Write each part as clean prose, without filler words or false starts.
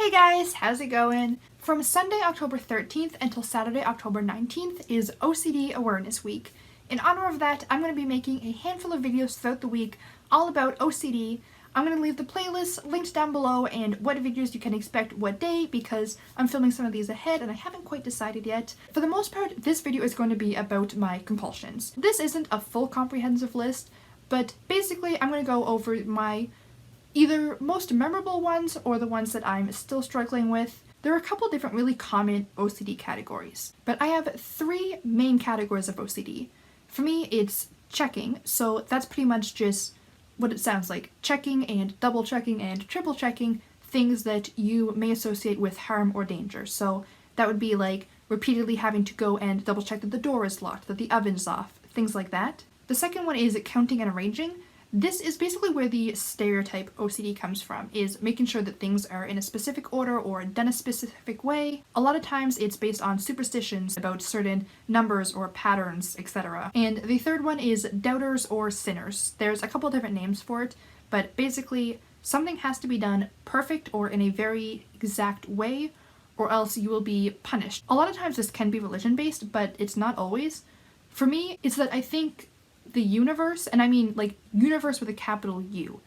Hey guys, how's it going? From Sunday, October 13th until Saturday, October 19th is OCD Awareness Week. In honor of that, I'm going to be making a handful of videos throughout the week all about OCD. I'm going to leave the playlist linked down below and what videos you can expect what day because I'm filming some of these ahead and I haven't quite decided yet. For the most part, this video is going to be about my compulsions. This isn't a full comprehensive list, but basically I'm going to go over my either most memorable ones or the ones that I'm still struggling with. There are a couple different really common OCD categories, but I have three main categories of OCD. For me, it's checking, so that's pretty much just what it sounds like. Checking and double checking and triple checking things that you may associate with harm or danger. So that would be like repeatedly having to go and double check that the door is locked, that the oven's off, things like that. The second one is counting and arranging. This is basically where the stereotype OCD comes from, is making sure that things are in a specific order or done a specific way. A lot of times it's based on superstitions about certain numbers or patterns, etc. And the third one is doubters or sinners. There's a couple different names for it, but basically something has to be done perfect or in a very exact way, or else you will be punished. A lot of times this can be religion-based, but it's not always. For me, it's that I think the universe, and I mean like universe with a capital U,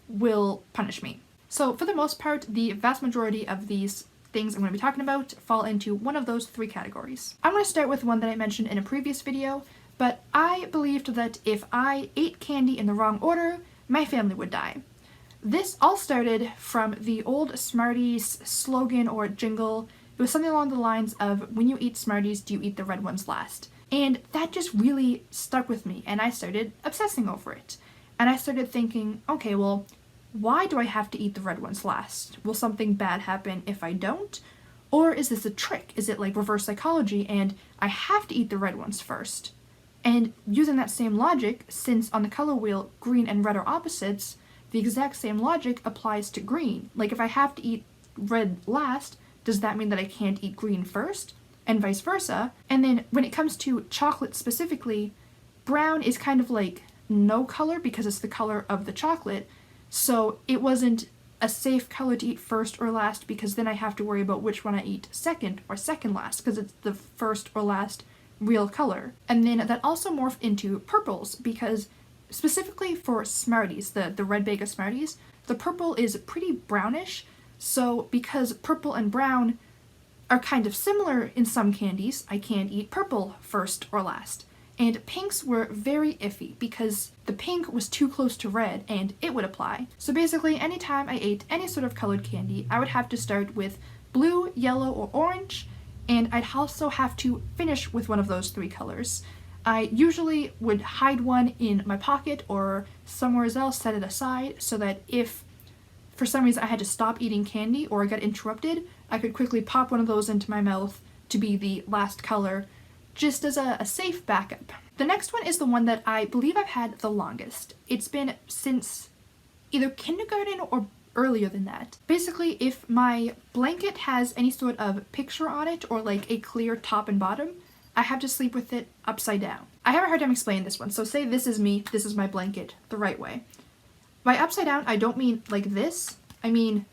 will punish me. So for the most part, the vast majority of these things I'm going to be talking about fall into one of those three categories. I'm going to start with one that I mentioned in a previous video, but I believed that if I ate candy in the wrong order, my family would die. This all started from the old Smarties slogan or jingle. It was something along the lines of, when you eat Smarties, do you eat the red ones last? And that just really stuck with me, and I started obsessing over it. And I started thinking, okay, well, why do I have to eat the red ones last? Will something bad happen if I don't? Or is this a trick? Is it like reverse psychology and I have to eat the red ones first? And using that same logic, since on the color wheel green and red are opposites, the exact same logic applies to green. Like if I have to eat red last, does that mean that I can't eat green first? And vice versa. And then when it comes to chocolate specifically, brown is kind of like no color because it's the color of the chocolate. So it wasn't a safe color to eat first or last because then I have to worry about which one I eat second or second last because it's the first or last real color. And then that also morphed into purples because specifically for Smarties, the red bag of Smarties, the purple is pretty brownish. So because purple and brown are kind of similar in some candies, I can't eat purple first or last. And pinks were very iffy because the pink was too close to red and it would apply. So basically anytime I ate any sort of colored candy, I would have to start with blue, yellow, or orange, and I'd also have to finish with one of those three colors. I usually would hide one in my pocket or somewhere else, set it aside, so that if for some reason I had to stop eating candy or I got interrupted, I could quickly pop one of those into my mouth to be the last color, just as a safe backup. The next one is the one that I believe I've had the longest. It's been since either kindergarten or earlier than that. Basically, if my blanket has any sort of picture on it or like a clear top and bottom, I have to sleep with it upside down. I have a hard time explaining this one, so say this is me, this is my blanket, the right way. By upside down, I don't mean like this, I mean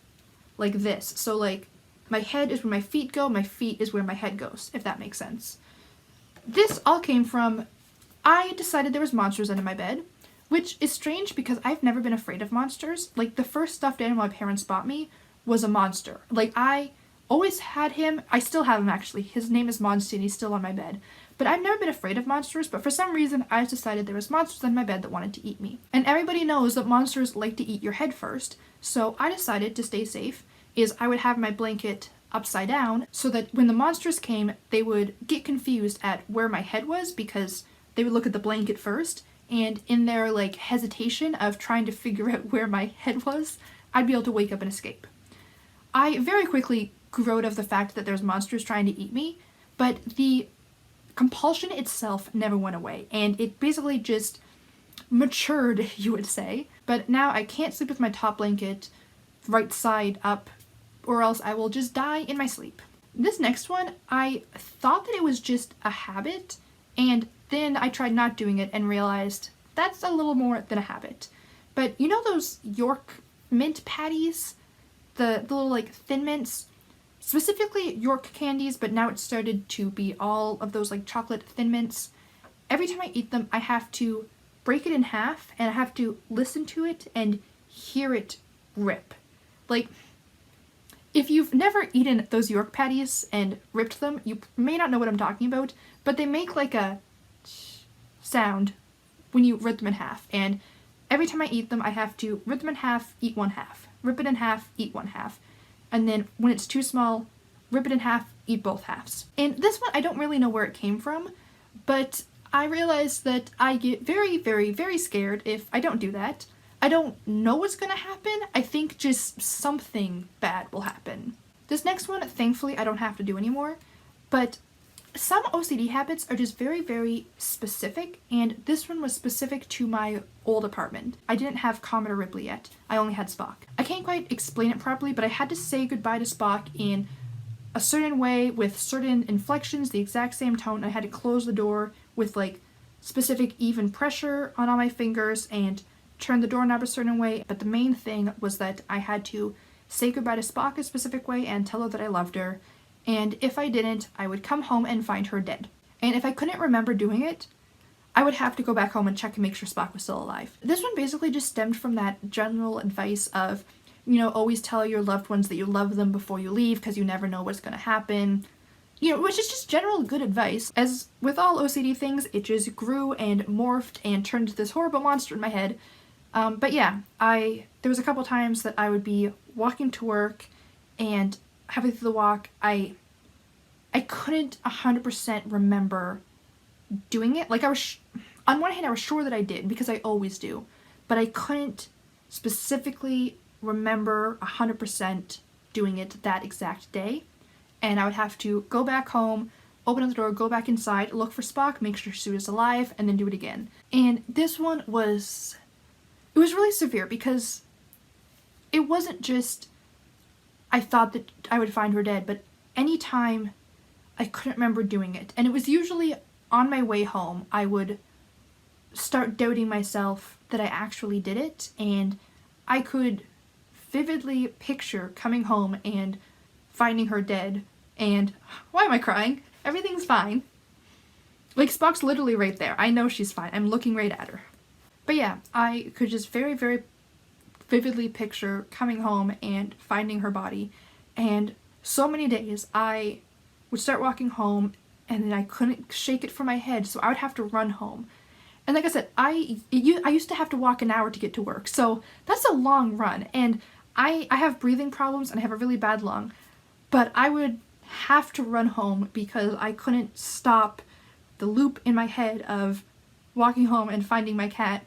like this. So like my head is where my feet go, my feet is where my head goes, if that makes sense. This all came from, I decided there was monsters under my bed, which is strange because I've never been afraid of monsters. Like the first stuffed animal my parents bought me was a monster. Like I always had him, I still have him actually, his name is Monster and he's still on my bed. But I've never been afraid of monsters, but for some reason I just decided there was monsters in my bed that wanted to eat me. And everybody knows that monsters like to eat your head first, so I decided to stay safe is I would have my blanket upside down so that when the monsters came, they would get confused at where my head was because they would look at the blanket first, and in their like hesitation of trying to figure out where my head was, I'd be able to wake up and escape. I very quickly grew out of the fact that there's monsters trying to eat me, but the compulsion itself never went away, and it basically just matured, you would say. But now I can't sleep with my top blanket right side up, or else I will just die in my sleep. This next one, I thought that it was just a habit, and then I tried not doing it and realized that's a little more than a habit. But you know those York mint patties? the little like Thin Mints, specifically York candies, but now it's started to be all of those like chocolate Thin Mints. Every time I eat them, I have to break it in half and I have to listen to it and hear it rip. Like, if you've never eaten those York patties and ripped them, you may not know what I'm talking about, but they make like a sound when you rip them in half. And every time I eat them, I have to rip them in half, eat one half. Rip it in half, eat one half. And then when it's too small, rip it in half, eat both halves. And this one, I don't really know where it came from, but I realized that I get very, very, very scared if I don't do that. I don't know what's gonna happen. I think just something bad will happen. This next one, thankfully, I don't have to do anymore, but some OCD habits are just very, very specific, and this one was specific to my old apartment. I didn't have Commodore Ripley yet. I only had Spock. I can't quite explain it properly, but I had to say goodbye to Spock in a certain way with certain inflections, the exact same tone. I had to close the door with like specific even pressure on all my fingers and turn the doorknob a certain way. But the main thing was that I had to say goodbye to Spock a specific way and tell her that I loved her. And if I didn't, I would come home and find her dead. And if I couldn't remember doing it, I would have to go back home and check and make sure Spock was still alive. This one basically just stemmed from that general advice of, you know, always tell your loved ones that you love them before you leave because you never know what's going to happen. You know, which is just general good advice. As with all OCD things, it just grew and morphed and turned into this horrible monster in my head. But yeah, there was a couple times that I would be walking to work and halfway through the walk, I couldn't 100% remember doing it. Like, on one hand, I was sure that I did, because I always do, but I couldn't specifically remember 100% doing it that exact day, and I would have to go back home, open up the door, go back inside, look for Spock, make sure Sue is alive, and then do it again. And this one was really severe, because it wasn't just I thought that I would find her dead, but anytime I couldn't remember doing it. And it was usually on my way home, I would start doubting myself that I actually did it, and I could vividly picture coming home and finding her dead, and why am I crying? Everything's fine. Like, Spock's literally right there. I know she's fine. I'm looking right at her. But yeah, I could just very, very vividly picture coming home and finding her body, and so many days I would start walking home and then I couldn't shake it from my head, so I would have to run home. And like I said, I used to have to walk an hour to get to work, so that's a long run, and I have breathing problems and I have a really bad lung, but I would have to run home because I couldn't stop the loop in my head of walking home and finding my cat.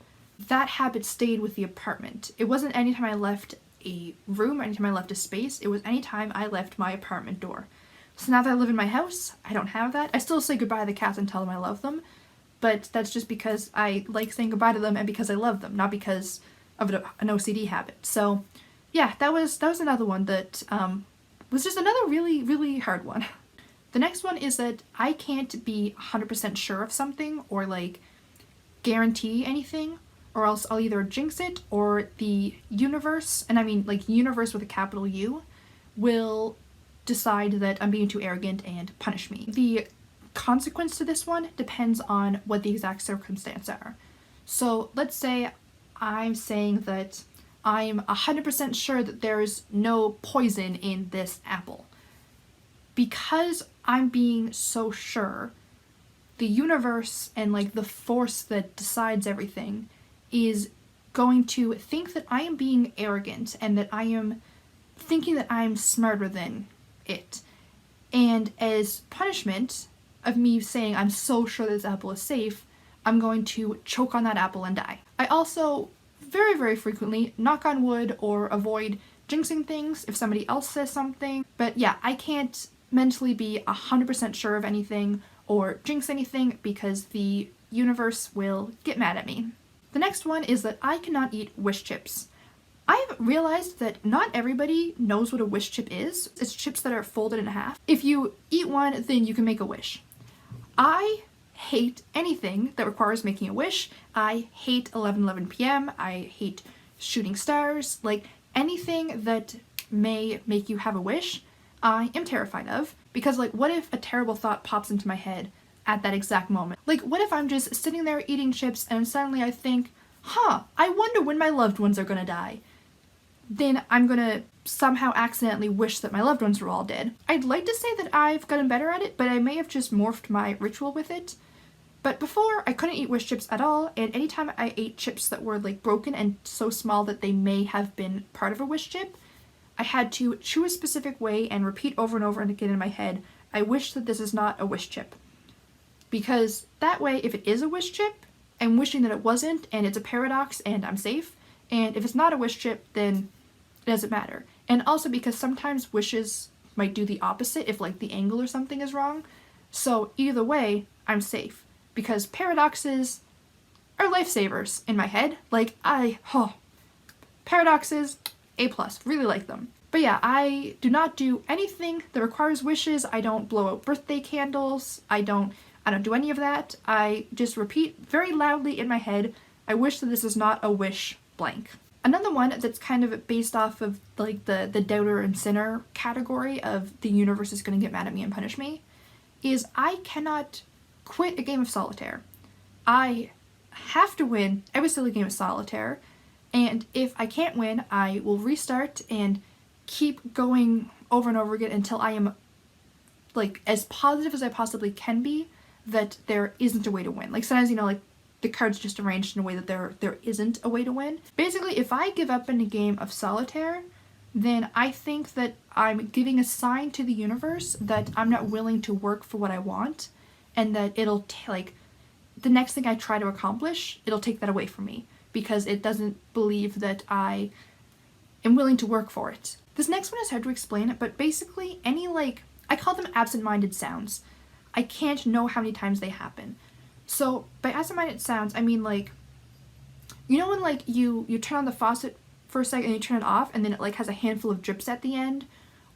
That habit stayed with the apartment. It wasn't anytime I left a room or anytime I left a space, it was anytime I left my apartment door. So now that I live in my house, I don't have that. I still say goodbye to the cats and tell them I love them, but that's just because I like saying goodbye to them and because I love them, not because of an OCD habit. So yeah, that was another one that was just another really, really hard one. The next one is that I can't be 100% sure of something or like guarantee anything, or else I'll either jinx it or the universe, and I mean like universe with a capital U, will decide that I'm being too arrogant and punish me. The consequence to this one depends on what the exact circumstances are. So let's say I'm saying that I'm 100% sure that there's no poison in this apple. Because I'm being so sure, the universe and like the force that decides everything is going to think that I am being arrogant and that I am thinking that I'm smarter than it. And as punishment of me saying I'm so sure this apple is safe, I'm going to choke on that apple and die. I also very, very frequently knock on wood or avoid jinxing things if somebody else says something. But yeah, I can't mentally be 100% sure of anything or jinx anything because the universe will get mad at me. The next one is that I cannot eat wish chips. I've realized that not everybody knows what a wish chip is. It's chips that are folded in half. If you eat one, then you can make a wish. I hate anything that requires making a wish. I hate 11:11 p.m. I hate shooting stars. Like anything that may make you have a wish, I am terrified of. Because, like, what if a terrible thought pops into my head at that exact moment? Like, what if I'm just sitting there eating chips and suddenly I think, I wonder when my loved ones are gonna die. Then I'm gonna somehow accidentally wish that my loved ones were all dead. I'd like to say that I've gotten better at it, but I may have just morphed my ritual with it. But before, I couldn't eat wish chips at all, and anytime I ate chips that were like broken and so small that they may have been part of a wish chip, I had to chew a specific way and repeat over and over again in my head, I wish that this is not a wish chip. Because that way, if it is a wish chip, I'm wishing that it wasn't, and it's a paradox, and I'm safe. And if it's not a wish chip, then it doesn't matter. And also because sometimes wishes might do the opposite if like the angle or something is wrong. So either way, I'm safe. Because paradoxes are lifesavers in my head. Like, paradoxes, A+, really like them. But yeah, I do not do anything that requires wishes. I don't blow out birthday candles. I don't do any of that. I just repeat very loudly in my head, I wish that this is not a wish blank. Another one that's kind of based off of like the doubter and sinner category of the universe is going to get mad at me and punish me is I cannot quit a game of solitaire. I have to win every single game of solitaire, and if I can't win, I will restart and keep going over and over again until I am like as positive as I possibly can be that there isn't a way to win. Like sometimes, like the cards just arranged in a way that there isn't a way to win. Basically, if I give up in a game of solitaire, then I think that I'm giving a sign to the universe that I'm not willing to work for what I want, and that it'll like the next thing I try to accomplish, it'll take that away from me because it doesn't believe that I am willing to work for it. This next one is hard to explain, but basically any I call them absent-minded sounds. I can't know how many times they happen. So by absent-minded sounds, I mean when you turn on the faucet for a second and you turn it off and then it has a handful of drips at the end,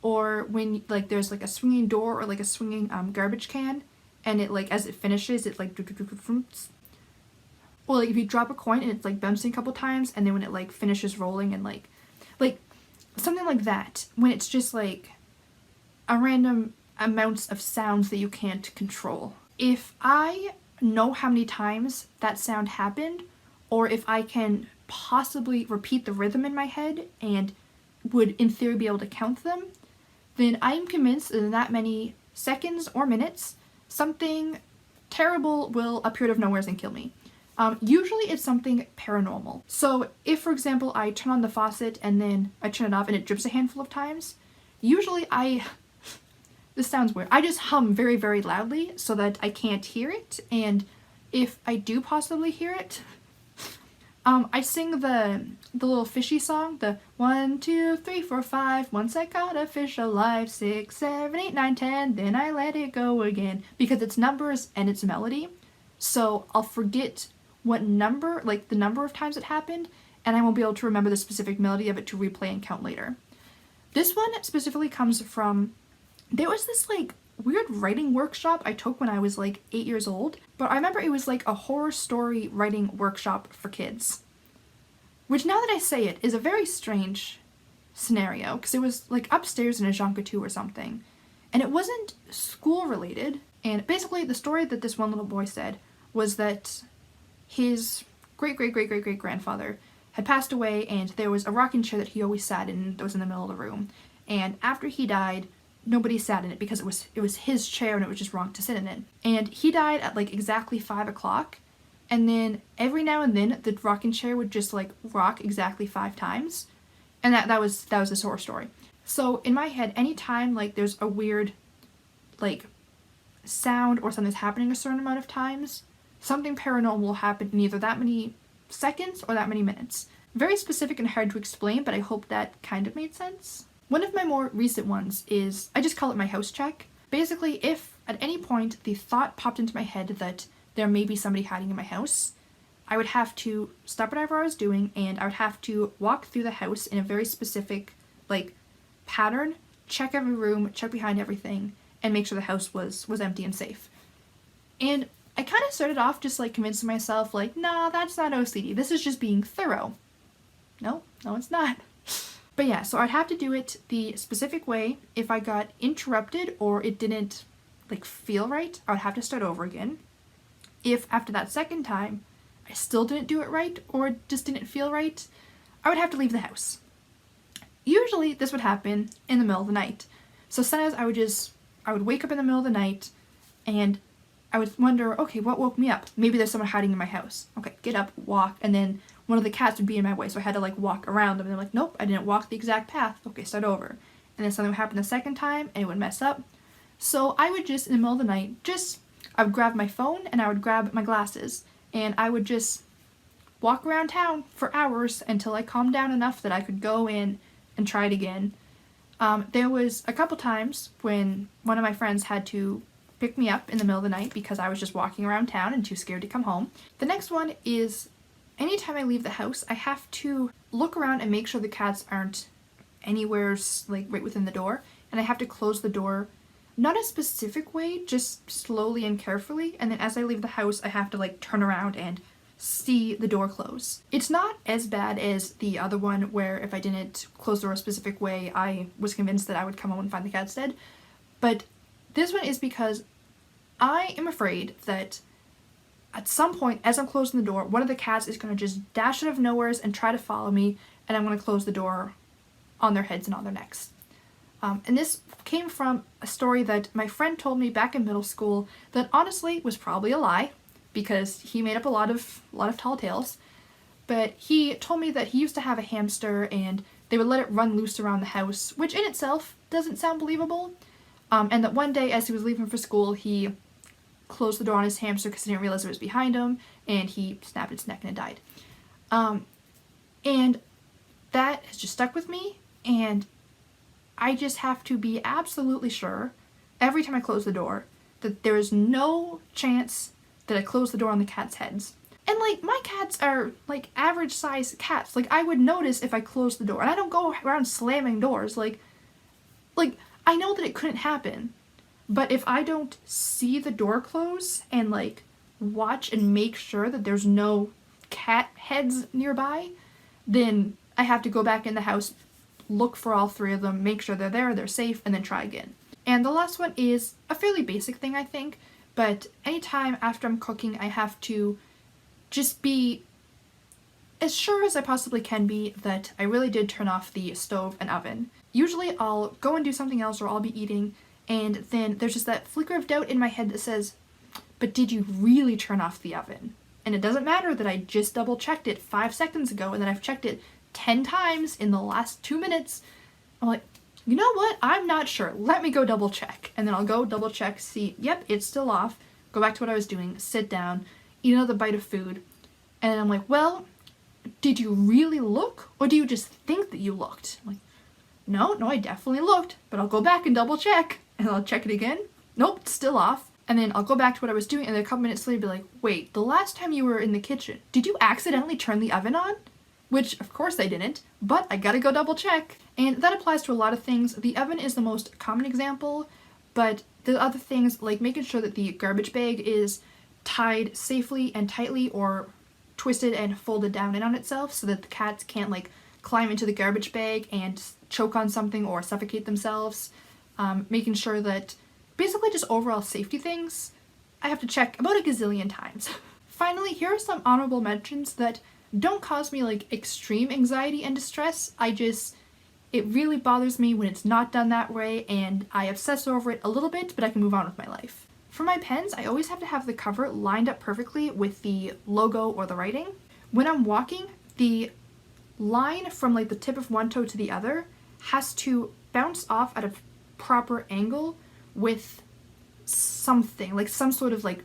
or when there's a swinging door or a swinging garbage can and it as it finishes it or if you drop a coin and it's bouncing a couple times and then when it finishes rolling and something like that, when it's just a random amounts of sounds that you can't control. If I know how many times that sound happened, or if I can possibly repeat the rhythm in my head and would in theory be able to count them, then I am convinced that in that many seconds or minutes, something terrible will appear out of nowhere and kill me. Usually it's something paranormal. So if, for example, I turn on the faucet and then I turn it off and it drips a handful of times, usually this sounds weird, I just hum very, very loudly so that I can't hear it, and if I do possibly hear it, I sing the little fishy song, the 1, 2, 3, 4, 5, once I caught a fish alive, 6, 7, 8, 9, 10, then I let it go again, because it's numbers and it's melody, so I'll forget what number, the number of times it happened, and I won't be able to remember the specific melody of it to replay and count later. This one specifically comes from, there was this weird writing workshop I took when I was 8 years old, but I remember it was a horror story writing workshop for kids. Which now that I say it is a very strange scenario, because it was upstairs in a Jonka 2 or something, and it wasn't school related, and basically the story that this one little boy said was that his great-great-great-great-great-grandfather had passed away, and there was a rocking chair that he always sat in that was in the middle of the room, and after he died, nobody sat in it because it was his chair and it was just wrong to sit in it. And he died at exactly 5 o'clock, and then every now and then the rocking chair would just rock exactly 5 times, and that was his horror story. So in my head, anytime there's a weird sound or something's happening a certain amount of times, something paranormal will happen in either that many seconds or that many minutes. Very specific and hard to explain, but I hope that kind of made sense. One of my more recent ones is, I just call it my house check. Basically, if at any point the thought popped into my head that there may be somebody hiding in my house, I would have to stop whatever I was doing and I would have to walk through the house in a very specific pattern, check every room, check behind everything, and make sure the house was empty and safe. And I kind of started off just convincing myself nah, that's not OCD, this is just being thorough. No, it's not. But yeah, so I'd have to do it the specific way. If I got interrupted or it didn't like feel right, I would have to start over again. If after that second time I still didn't do it right or it just didn't feel right, I would have to leave the house. Usually this would happen in the middle of the night. So sometimes I would wake up in the middle of the night and I would wonder, okay, what woke me up? Maybe there's someone hiding in my house. Okay, get up, walk, and then one of the cats would be in my way, so I had to like walk around them. And they're like, nope, I didn't walk the exact path. Okay, start over. And then something would happen the second time and it would mess up. So I would just, in the middle of the night, I would grab my phone and I would grab my glasses and I would just walk around town for hours until I calmed down enough that I could go in and try it again. There was a couple times when one of my friends had to pick me up in the middle of the night because I was just walking around town and too scared to come home. The next one is anytime I leave the house, I have to look around and make sure the cats aren't anywhere like right within the door, and I have to close the door, not a specific way, just slowly and carefully, and then as I leave the house, I have to like turn around and see the door close. It's not as bad as the other one where if I didn't close the door a specific way, I was convinced that I would come home and find the cats dead, but this one is because I am afraid that at some point, as I'm closing the door, one of the cats is going to just dash out of nowhere and try to follow me, and I'm going to close the door on their heads and on their necks. And this came from a story that my friend told me back in middle school that honestly was probably a lie, because he made up a lot of tall tales. But he told me that he used to have a hamster and they would let it run loose around the house, which in itself doesn't sound believable. And that one day as he was leaving for school, he closed the door on his hamster because he didn't realize it was behind him, and he snapped its neck and it died. And that has just stuck with me, and I just have to be absolutely sure every time I close the door that there is no chance that I close the door on the cats' heads. And like, my cats are like average size cats. Like, I would notice if I closed the door, and I don't go around slamming doors. Like I know that it couldn't happen. But if I don't see the door close and like watch and make sure that there's no cat heads nearby, then I have to go back in the house, look for all three of them, make sure they're there, they're safe, and then try again. And the last one is a fairly basic thing, I think, but anytime after I'm cooking, I have to just be as sure as I possibly can be that I really did turn off the stove and oven. Usually I'll go and do something else, or I'll be eating, and then there's just that flicker of doubt in my head that says, but did you really turn off the oven? And it doesn't matter that I just double checked it 5 seconds ago and then I've checked it 10 times in the last 2 minutes. I'm like, you know what? I'm not sure. Let me go double check. And then I'll go double check, see, yep, it's still off. Go back to what I was doing, sit down, eat another bite of food. And then I'm like, well, did you really look? Or do you just think that you looked? I'm like, no, I definitely looked, but I'll go back and double check. And I'll check it again. Nope, it's still off. And then I'll go back to what I was doing, and then a couple minutes later be like, wait, the last time you were in the kitchen, did you accidentally turn the oven on? Which, of course I didn't, but I gotta go double check. And that applies to a lot of things. The oven is the most common example, but the other things, like making sure that the garbage bag is tied safely and tightly, or twisted and folded down in on itself so that the cats can't like climb into the garbage bag and choke on something or suffocate themselves. Making sure that basically just overall safety things I have to check about a gazillion times. Finally, here are some honorable mentions that don't cause me like extreme anxiety and distress. It really bothers me when it's not done that way, and I obsess over it a little bit, but I can move on with my life. For my pens, I always have to have the cover lined up perfectly with the logo or the writing. When I'm walking, the line from like the tip of one toe to the other has to bounce off at a proper angle with something, like some sort of like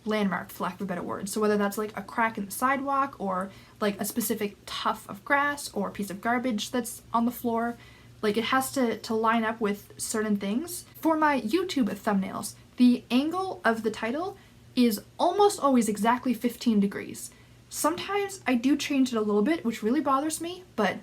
landmark, for lack of a better word. So whether that's like a crack in the sidewalk, or like a specific tuft of grass, or a piece of garbage that's on the floor, like it has to line up with certain things. For my YouTube thumbnails, the angle of the title is almost always exactly 15 degrees. Sometimes I do change it a little bit, which really bothers me, but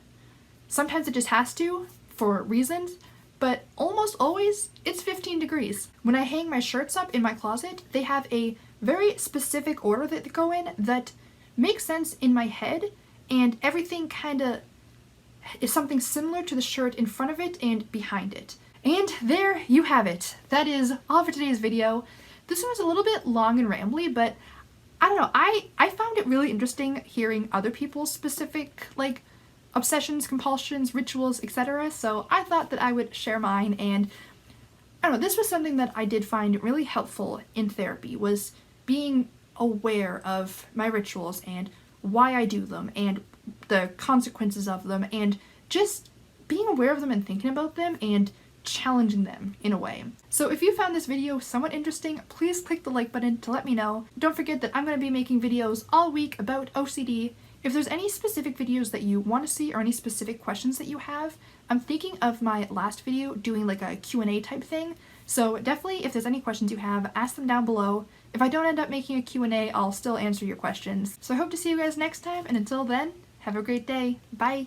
sometimes it just has to for reasons. But almost always, it's 15 degrees. When I hang my shirts up in my closet, they have a very specific order that they go in that makes sense in my head, and everything kind of is something similar to the shirt in front of it and behind it. And there you have it. That is all for today's video. This one was a little bit long and rambly, but I don't know, I found it really interesting hearing other people's specific, like, obsessions, compulsions, rituals, etc. So I thought that I would share mine, and I don't know, this was something that I did find really helpful in therapy, was being aware of my rituals and why I do them and the consequences of them, and just being aware of them and thinking about them and challenging them in a way. So if you found this video somewhat interesting, please click the like button to let me know. Don't forget that I'm going to be making videos all week about OCD. If there's any specific videos that you want to see or any specific questions that you have, I'm thinking of my last video doing like a Q&A type thing. So definitely, if there's any questions you have, ask them down below. If I don't end up making a Q&A, I'll still answer your questions. So I hope to see you guys next time, and until then, have a great day. Bye!